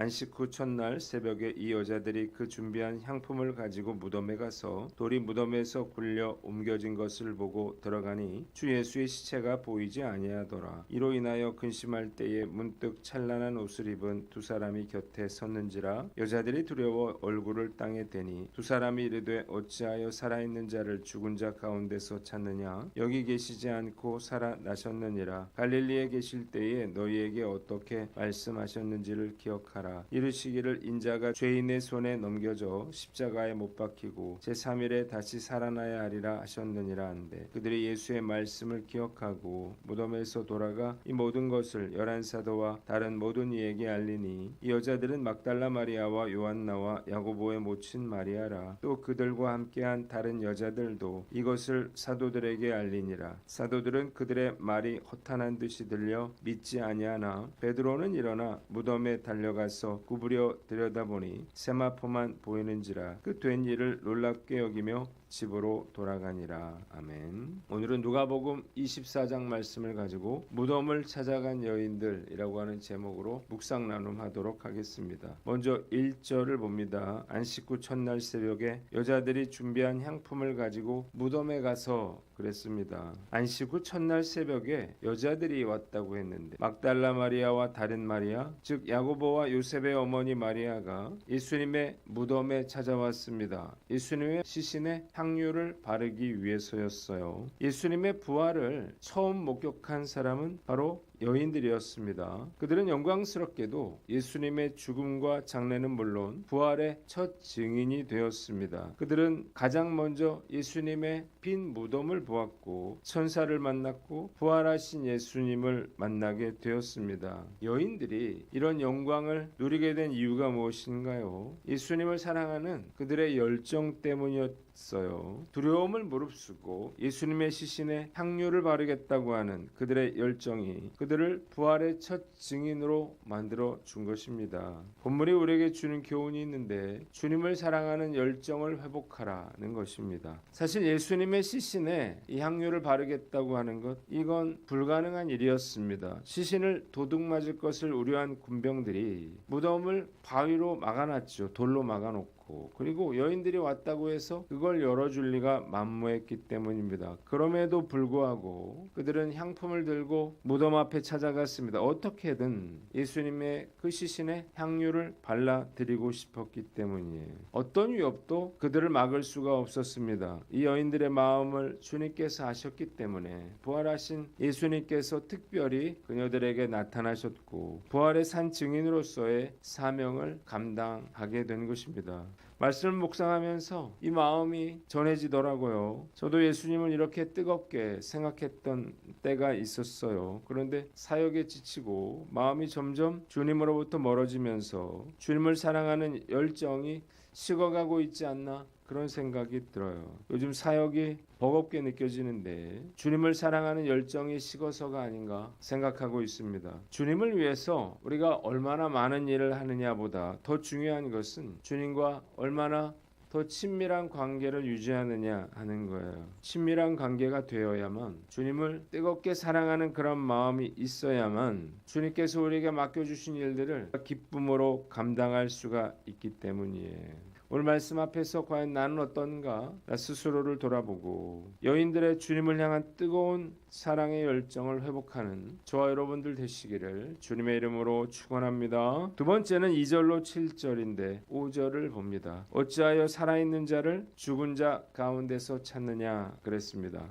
안식 후 첫날 새벽에 이 여자들이 그 준비한 향품을 가지고 무덤에 가서 돌이 무덤에서 굴려 옮겨진 것을 보고 들어가니 주 예수의 시체가 보이지 아니하더라. 이로 인하여 근심할 때에 문득 찬란한 옷을 입은 두 사람이 곁에 섰는지라. 여자들이 두려워 얼굴을 땅에 대니 두 사람이 이르되 어찌하여 살아있는 자를 죽은 자 가운데서 찾느냐? 여기 계시지 않고 살아나셨느니라. 갈릴리에 계실 때에 너희에게 어떻게 말씀하셨는지를 기억하라. 이르시기를 인자가 죄인의 손에 넘겨져 십자가에 못 박히고 제3일에 다시 살아나야 하리라 하셨느니라 한데 그들이 예수의 말씀을 기억하고 무덤에서 돌아가 이 모든 것을 열한 사도와 다른 모든 이에게 알리니 이 여자들은 막달라 마리아와 요한나와 야고보의 모친 마리아라. 또 그들과 함께한 다른 여자들도 이것을 사도들에게 알리니라. 사도들은 그들의 말이 허탄한 듯이 들려 믿지 아니하나 베드로는 일어나 무덤에 달려가서 구부려 들여다보니 세마포만 보이는지라. 그 된 일을 놀랍게 여기며 집으로 돌아가니라. 아멘. 오늘은 누가복음 24장 말씀을 가지고 무덤을 찾아간 여인들이라고 하는 제목으로 묵상 나눔하도록 하겠습니다. 먼저 1절을 봅니다. 안식 후 첫날 새벽에 여자들이 준비한 향품을 가지고 무덤에 가서 그랬습니다. 안식 후 첫날 새벽에 여자들이 왔다고 했는데 막달라 마리아와 다른 마리아, 즉 야고보와 요셉의 어머니 마리아가 예수님의 무덤에 찾아왔습니다. 예수님의 시신에 향유를 바르기 위해서였어요. 예수님의 부활을 처음 목격한 사람은 바로 여인들이었습니다. 그들은 영광스럽게도 예수님의 죽음과 장례는 물론 부활의 첫 증인이 되었습니다. 그들은 가장 먼저 예수님의 빈 무덤을 보았고 천사를 만났고 부활하신 예수님을 만나게 되었습니다. 여인들이 이런 영광을 누리게 된 이유가 무엇인가요? 예수님을 사랑하는 그들의 열정 때문이었어요. 두려움을 무릅쓰고 예수님의 시신에 향유를 바르겠다고 하는 그들의 열정이 그들을 부활의 첫 증인으로 만들어 준 것입니다. 본문이 우리에게 주는 교훈이 있는데 주님을 사랑하는 열정을 회복하라는 것입니다. 사실 예수님의 시신에 이 향유를 바르겠다고 하는 것, 이건 불가능한 일이었습니다. 시신을 도둑 맞을 것을 우려한 군병들이 무덤을 바위로 막아놨죠. 돌로 막아놓고. 그리고 여인들이 왔다고 해서 그걸 열어줄 리가 만무했기 때문입니다. 그럼에도 불구하고 그들은 향품을 들고 무덤 앞에 찾아갔습니다. 어떻게든 예수님의 그 시신에 향유를 발라드리고 싶었기 때문이에요. 어떤 위협도 그들을 막을 수가 없었습니다. 이 여인들의 마음을 주님께서 아셨기 때문에 부활하신 예수님께서 특별히 그녀들에게 나타나셨고 부활의 산 증인으로서의 사명을 감당하게 된 것입니다. 말씀을 묵상하면서 이 마음이 전해지더라고요. 저도 예수님을 이렇게 뜨겁게 생각했던 때가 있었어요. 그런데 사역에 지치고 마음이 점점 주님으로부터 멀어지면서 주님을 사랑하는 열정이 식어가고 있지 않나 그런 생각이 들어요. 요즘 사역이 버겁게 느껴지는데 주님을 사랑하는 열정이 식어서가 아닌가 생각하고 있습니다. 주님을 위해서 우리가 얼마나 많은 일을 하느냐보다 더 중요한 것은 주님과 얼마나 더 친밀한 관계를 유지하느냐 하는 거예요. 친밀한 관계가 되어야만 주님을 뜨겁게 사랑하는 그런 마음이 있어야만 주님께서 우리에게 맡겨주신 일들을 기쁨으로 감당할 수가 있기 때문이에요. 오늘 말씀 앞에서 과연 나는 어떤가 나 스스로를 돌아보고 여인들의 주님을 향한 뜨거운 사랑의 열정을 회복하는 저와 여러분들 되시기를 주님의 이름으로 축원합니다. 두 번째는 2절로 7절인데 5절을 봅니다. 어찌하여 살아있는 자를 죽은 자 가운데서 찾느냐 그랬습니다.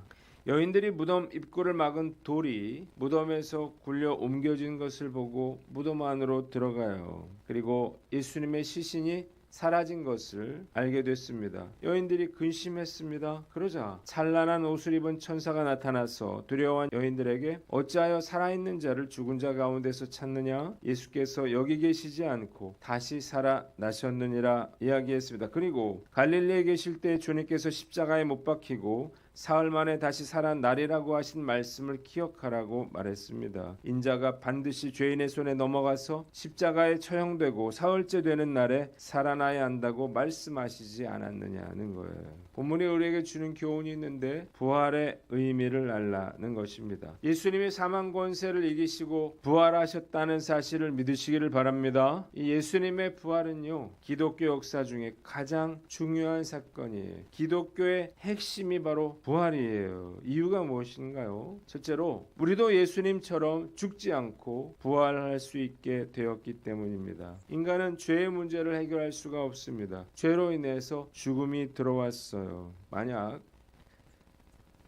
여인들이 무덤 입구를 막은 돌이 무덤에서 굴려 옮겨진 것을 보고 무덤 안으로 들어가요. 그리고 예수님의 시신이 사라진 것을 알게 됐습니다. 여인들이 근심했습니다. 그러자 찬란한 옷을 입은 천사가 나타나서 두려워한 여인들에게 어찌하여 살아있는 자를 죽은 자 가운데서 찾느냐? 예수께서 여기 계시지 않고 다시 살아나셨느니라 이야기했습니다. 그리고 갈릴리에 계실 때 주님께서 십자가에 못 박히고 사흘 만에 다시 살아나리라고 하신 말씀을 기억하라고 말했습니다. 인자가 반드시 죄인의 손에 넘어가서 십자가에 처형되고 사흘째 되는 날에 살아나야 한다고 말씀하시지 않았느냐는 거예요. 본문이 우리에게 주는 교훈이 있는데 부활의 의미를 알라는 것입니다. 예수님이 사망 권세를 이기시고 부활하셨다는 사실을 믿으시기를 바랍니다. 이 예수님의 부활은요, 기독교 역사 중에 가장 중요한 사건이에요. 기독교의 핵심이 바로 부활이에요. 이유가 무엇인가요? 첫째로 우리도 예수님처럼 죽지 않고 부활할 수 있게 되었기 때문입니다. 인간은 죄의 문제를 해결할 수가 없습니다. 죄로 인해서 죽음이 들어왔어요. 만약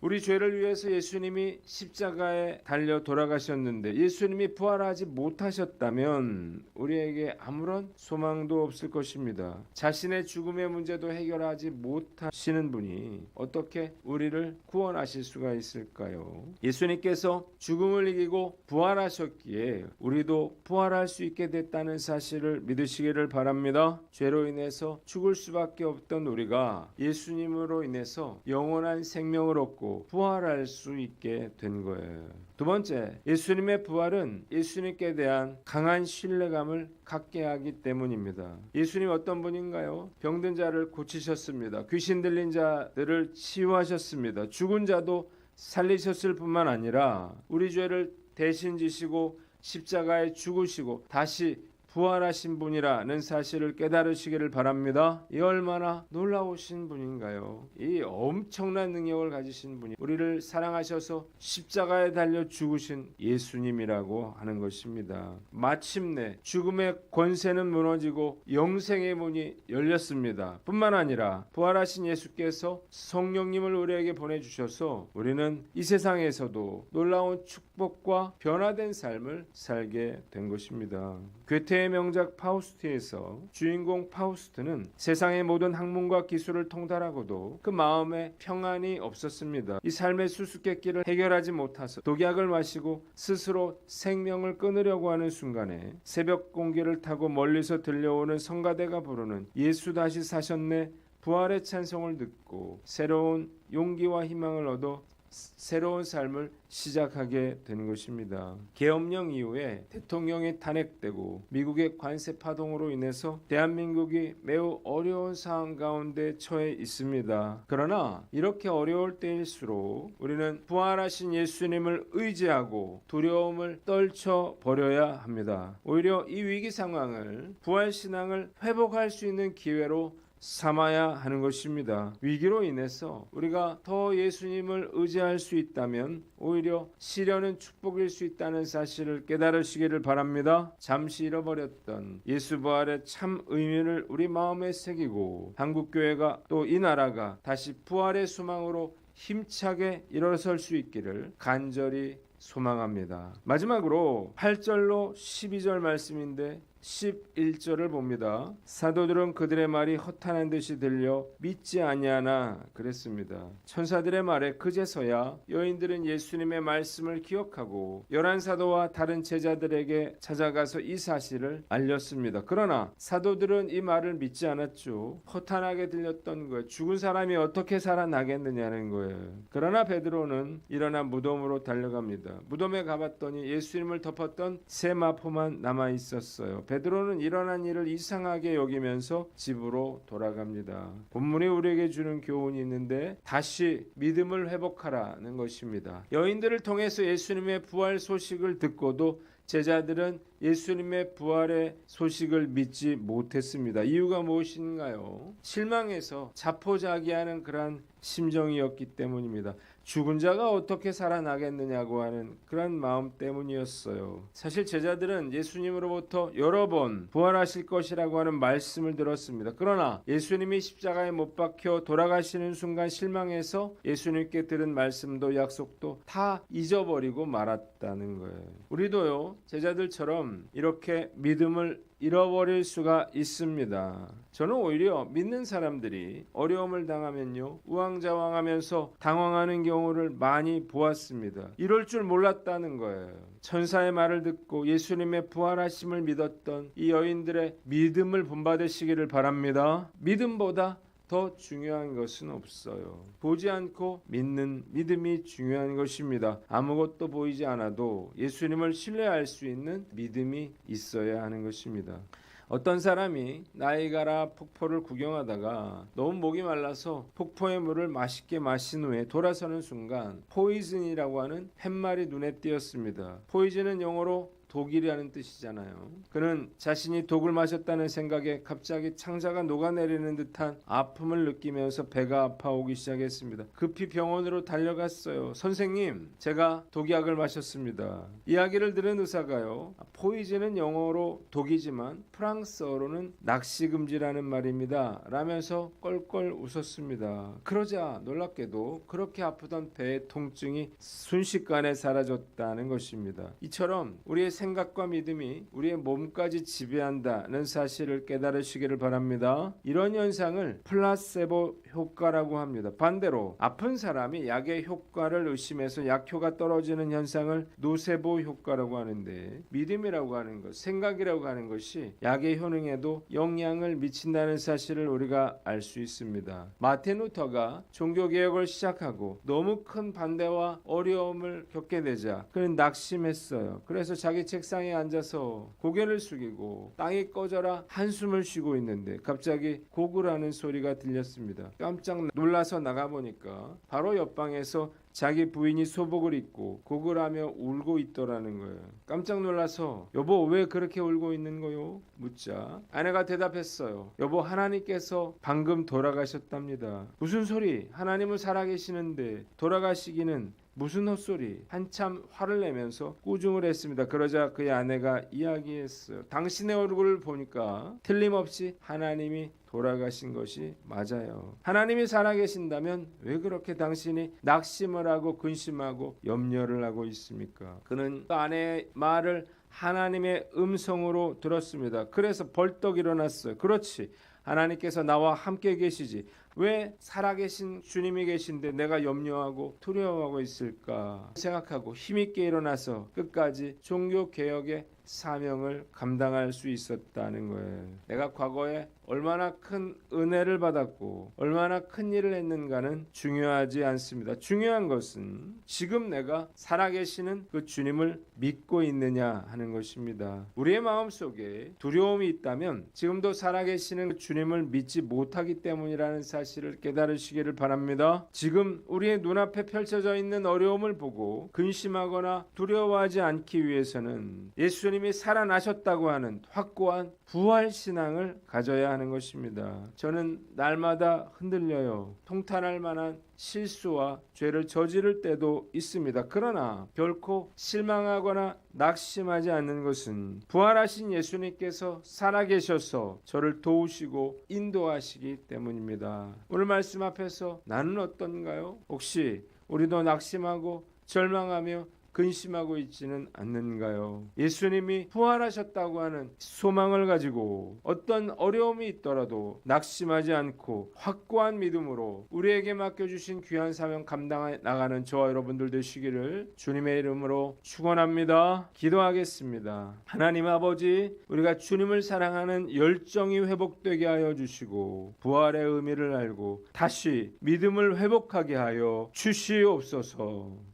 우리 죄를 위해서 예수님이 십자가에 달려 돌아가셨는데 예수님이 부활하지 못하셨다면 우리에게 아무런 소망도 없을 것입니다. 자신의 죽음의 문제도 해결하지 못하시는 분이 어떻게 우리를 구원하실 수가 있을까요? 예수님께서 죽음을 이기고 부활하셨기에 우리도 부활할 수 있게 됐다는 사실을 믿으시기를 바랍니다. 죄로 인해서 죽을 수밖에 없던 우리가 예수님으로 인해서 영원한 생명을 얻고 부활할 수 있게 된 거예요. 두 번째, 예수님의 부활은 예수님께 대한 강한 신뢰감을 갖게 하기 때문입니다. 예수님 어떤 분인가요? 병든 자를 고치셨습니다. 귀신 들린 자들을 치유하셨습니다. 죽은 자도 살리셨을 뿐만 아니라 우리 죄를 대신 지시고 십자가에 죽으시고 다시 부활하신 분이라는 사실을 깨달으시기를 바랍니다. 이 얼마나 놀라우신 분인가요? 이 엄청난 능력을 가지신 분이 우리를 사랑하셔서 십자가에 달려 죽으신 예수님이라고 하는 것입니다. 마침내 죽음의 권세는 무너지고 영생의 문이 열렸습니다. 뿐만 아니라 부활하신 예수께서 성령님을 우리에게 보내주셔서 우리는 이 세상에서도 놀라운 축복과 변화된 삶을 살게 된 것입니다. 괴테의 명작 파우스트에서 주인공 파우스트는 세상의 모든 학문과 기술을 통달하고도 그 마음에 평안이 없었습니다. 이 삶의 수수께끼를 해결하지 못해서 독약을 마시고 스스로 생명을 끊으려고 하는 순간에 새벽 공기를 타고 멀리서 들려오는 성가대가 부르는 예수 다시 사셨네 부활의 찬송을 듣고 새로운 용기와 희망을 얻어 새로운 삶을 시작하게 되는 것입니다. 계엄령 이후에 대통령이 탄핵되고 미국의 관세 파동으로 인해서 대한민국이 매우 어려운 상황 가운데 처해 있습니다. 그러나 이렇게 어려울 때일수록 우리는 부활하신 예수님을 의지하고 두려움을 떨쳐 버려야 합니다. 오히려 이 위기 상황을 부활 신앙을 회복할 수 있는 기회로 삼아야 하는 것입니다. 위기로 인해서 우리가 더 예수님을 의지할 수 있다면 오히려 시련은 축복일 수 있다는 사실을 깨달으시기를 바랍니다. 잠시 잃어버렸던 예수 부활의 참 의미를 우리 마음에 새기고 한국교회가 또 이 나라가 다시 부활의 소망으로 힘차게 일어설 수 있기를 간절히 소망합니다. 마지막으로 8절로 12절 말씀인데 11절을 봅니다. 사도들은 그들의 말이 허탄한 듯이 들려 믿지 아니하나 그랬습니다. 천사들의 말에 그제서야 여인들은 예수님의 말씀을 기억하고 11사도와 다른 제자들에게 찾아가서 이 사실을 알렸습니다. 그러나 사도들은 이 말을 믿지 않았죠. 허탄하게 들렸던 거예요. 죽은 사람이 어떻게 살아나겠느냐는 거예요. 그러나 베드로는 일어나 무덤으로 달려갑니다. 무덤에 가봤더니 예수님을 덮었던 새 마포만 남아 있었어요. 베드로는 일어난 일을 이상하게 여기면서 집으로 돌아갑니다. 본문이 우리에게 주는 교훈이 있는데 다시 믿음을 회복하라는 것입니다. 여인들을 통해서 예수님의 부활 소식을 듣고도 제자들은 예수님의 부활의 소식을 믿지 못했습니다. 이유가 무엇인가요? 실망해서 자포자기하는 그러한 심정이었기 때문입니다. 죽은 자가 어떻게 살아나겠느냐고 하는 그런 마음 때문이었어요. 사실 제자들은 예수님으로부터 여러 번 부활하실 것이라고 하는 말씀을 들었습니다. 그러나 예수님이 십자가에 못 박혀 돌아가시는 순간 실망해서 예수님께 들은 말씀도 약속도 다 잊어버리고 말았다는 거예요. 우리도요, 제자들처럼 이렇게 믿음을 잃어버릴 수가 있습니다. 저는 오히려 믿는 사람들이 어려움을 당하면요 우왕좌왕하면서 당황하는 경우를 많이 보았습니다. 이럴 줄 몰랐다는 거예요. 천사의 말을 듣고 예수님의 부활하심을 믿었던 이 여인들의 믿음을 본받으시기를 바랍니다. 믿음보다 더 중요한 것은 없어요. 보지 않고 믿는 믿음이 중요한 것입니다. 아무것도 보이지 않아도 예수님을 신뢰할 수 있는 믿음이 있어야 하는 것입니다. 어떤 사람이 나이가라 폭포를 구경하다가 너무 목이 말라서 폭포의 물을 맛있게 마신 후에 돌아서는 순간 포이즌이라고 하는 팻말이 눈에 띄었습니다. 포이즌은 영어로 독이라는 뜻이잖아요. 그는 자신이 독을 마셨다는 생각에 갑자기 창자가 녹아내리는 듯한 아픔을 느끼면서 배가 아파오기 시작했습니다. 급히 병원으로 달려갔어요. 선생님, 제가 독약을 마셨습니다. 이야기를 들은 의사가요, 포이즌은 영어로 독이지만 프랑스어로는 낚시금지라는 말입니다 라면서 껄껄 웃었습니다. 그러자 놀랍게도 그렇게 아프던 배의 통증이 순식간에 사라졌다는 것입니다. 이처럼 우리의 생각과 믿음이 우리의 몸까지 지배한다는 사실을 깨달으시기를 바랍니다. 이런 현상을 플라세보 효과라고 합니다. 반대로 아픈 사람이 약의 효과를 의심해서 약효가 떨어지는 현상을 노세보 효과라고 하는데, 믿음이라고 하는 것, 생각이라고 하는 것이 약의 효능에도 영향을 미친다는 사실을 우리가 알 수 있습니다. 마틴 루터가 종교개혁을 시작하고 너무 큰 반대와 어려움을 겪게 되자 그는 낙심했어요. 그래서 자기 책상에 앉아서 고개를 숙이고 땅이 꺼져라 한숨을 쉬고 있는데 갑자기 고구라는 소리가 들렸습니다. 깜짝 놀라서 나가보니까 바로 옆방에서 자기 부인이 소복을 입고 고글하며 울고 있더라는 거예요. 깜짝 놀라서 여보 왜 그렇게 울고 있는 거요? 묻자 아내가 대답했어요. 여보, 하나님께서 방금 돌아가셨답니다. 무슨 소리? 하나님은 살아계시는데 돌아가시기는 무슨 헛소리? 한참 화를 내면서 꾸중을 했습니다. 그러자 그의 아내가 이야기했어요. 당신의 얼굴을 보니까 틀림없이 하나님이 돌아가신 것이 맞아요. 하나님이 살아계신다면 왜 그렇게 당신이 낙심을 하고 근심하고 염려를 하고 있습니까? 그는 아내의 말을 하나님의 음성으로 들었습니다. 그래서 벌떡 일어났어요. 그렇지, 하나님께서 나와 함께 계시지. 왜 살아계신 주님이 계신데 내가 염려하고 두려워하고 있을까 생각하고 힘있게 일어나서 끝까지 종교개혁의 사명을 감당할 수 있었다는 거예요. 내가 과거에 얼마나 큰 은혜를 받았고 얼마나 큰 일을 했는가는 중요하지 않습니다. 중요한 것은 지금 내가 살아계시는 그 주님을 믿고 있느냐 하는 것입니다. 우리의 마음속에 두려움이 있다면 지금도 살아계시는 그 주님을 믿지 못하기 때문이라는 사실을 깨달으시기를 바랍니다. 지금 우리의 눈앞에 펼쳐져 있는 어려움을 보고 근심하거나 두려워하지 않기 위해서는 예수님이 살아나셨다고 하는 확고한 부활신앙을 가져야 하는 것입니다. 저는 날마다 흔들려요. 통탄할 만한 실수와 죄를 저지를 때도 있습니다. 그러나 결코 실망하거나 낙심하지 않는 것은 부활하신 예수님께서 살아계셔서 저를 도우시고 인도하시기 때문입니다. 오늘 말씀 앞에서 나는 어떤가요? 혹시 우리도 낙심하고 절망하며 근심하고 있지는 않는가요? 예수님이 부활하셨다고 하는 소망을 가지고 어떤 어려움이 있더라도 낙심하지 않고 확고한 믿음으로 우리에게 맡겨주신 귀한 사명 감당해 나가는 저와 여러분들 되시기를 주님의 이름으로 축원합니다. 기도하겠습니다. 하나님 아버지, 우리가 주님을 사랑하는 열정이 회복되게 하여 주시고 부활의 의미를 알고 다시 믿음을 회복하게 하여 주시옵소서.